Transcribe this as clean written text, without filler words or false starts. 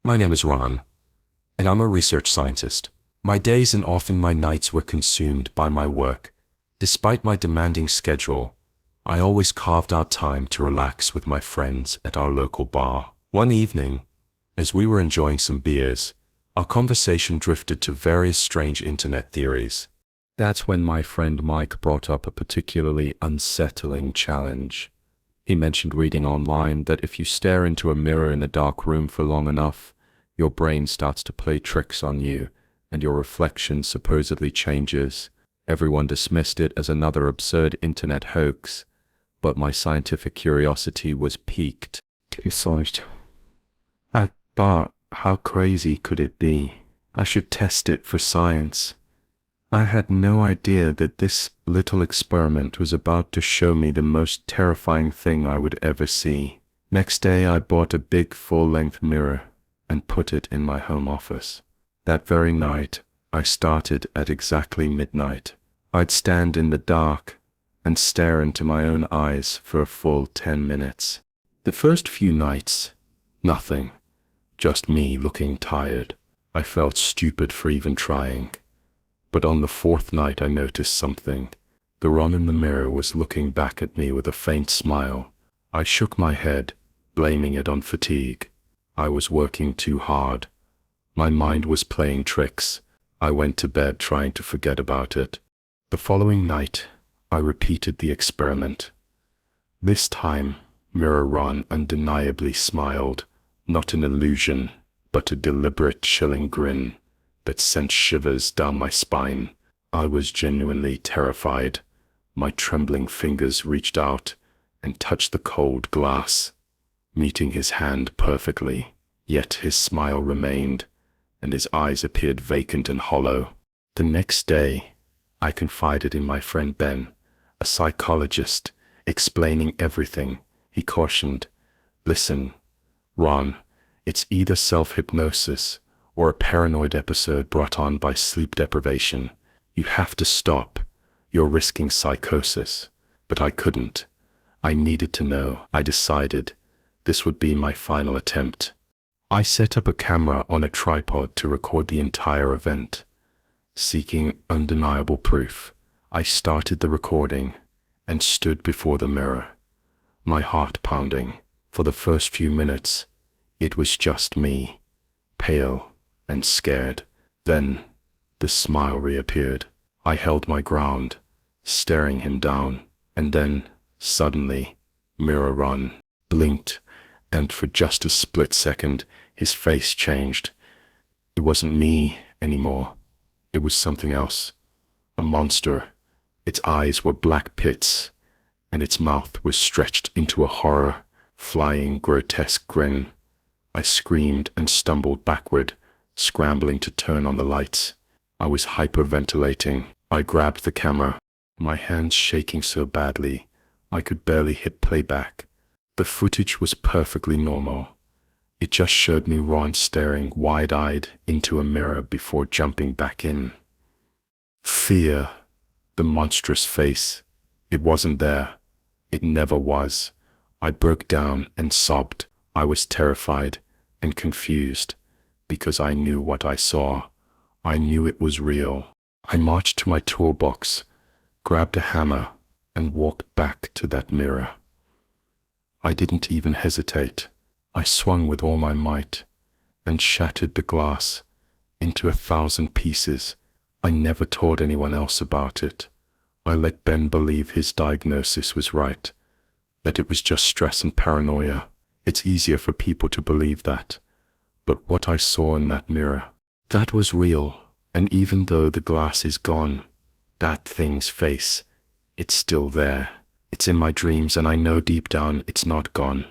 My name is Ron, and I'm a research scientist. My days and often my nights were consumed by my work. Despite my demanding schedule, I always carved out time to relax with my friends at our local bar. One evening, as we were enjoying some beers, our conversation drifted to various strange internet theories. That's when my friend Mike brought up a particularly unsettling challenge. He mentioned reading online that if you stare into a mirror in a dark room for long enough, your brain starts to play tricks on you, and your reflection supposedly changes. Everyone dismissed it as another absurd internet hoax, but my scientific curiosity was piqued. I thought, how crazy could it be? I should test it for science. I had no idea that this little experiment was about to show me the most terrifying thing I would ever see. Next day I bought a big full-length mirror and put it in my home office. That very night, I started at exactly midnight. I'd stand in the dark and stare into my own eyes for a full 10 minutes. The first few nights, nothing. Just me looking tired. I felt stupid for even trying. But on the fourth night I noticed something. The Ron in the mirror was looking back at me with a faint smile. I shook my head, blaming it on fatigue. I was working too hard. My mind was playing tricks. I went to bed trying to forget about it. The following night, I repeated the experiment. This time, Mirror Ron undeniably smiled, not an illusion, but a deliberate chilling grin that sent shivers down my spine. I was genuinely terrified. My trembling fingers reached out and touched the cold glass, meeting his hand perfectly. Yet his smile remained, and his eyes appeared vacant and hollow. The next day, I confided in my friend Ben, a psychologist, explaining everything. He cautioned, "Listen, Ron, it's either self-hypnosis or a paranoid episode brought on by sleep deprivation. You have to stop. You're risking psychosis." But I couldn't. I needed to know. I decided this would be my final attempt. I set up a camera on a tripod to record the entire event. Seeking undeniable proof, I started the recording and stood before the mirror, my heart pounding. For the first few minutes, it was just me, pale and scared. Then, the smile reappeared. I held my ground, staring him down, and then, suddenly, Mirror Ron blinked, and for just a split second, his face changed. It wasn't me anymore. It was something else. A monster. Its eyes were black pits, and its mouth was stretched into a horror-flying, grotesque grin. I screamed and stumbled backward, scrambling to turn on the lights. I was hyperventilating. I grabbed the camera, my hands shaking so badly I could barely hit playback. The footage was perfectly normal. It just showed me Ron staring wide-eyed into a mirror before jumping back in. Fear. The monstrous face. It wasn't there. It never was. I broke down and sobbed. I was terrified and confused because I knew what I saw. I knew it was real. I marched to my toolbox, grabbed a hammer, and walked back to that mirror. I didn't even hesitate. I swung with all my might and shattered the glass into 1,000 pieces. I never told anyone else about it. I let Ben believe his diagnosis was right, that it was just stress and paranoia. It's easier for people to believe that. But what I saw in that mirror, that was real. And even though the glass is gone, that thing's face, it's still there. It's in my dreams, and I know deep down it's not gone.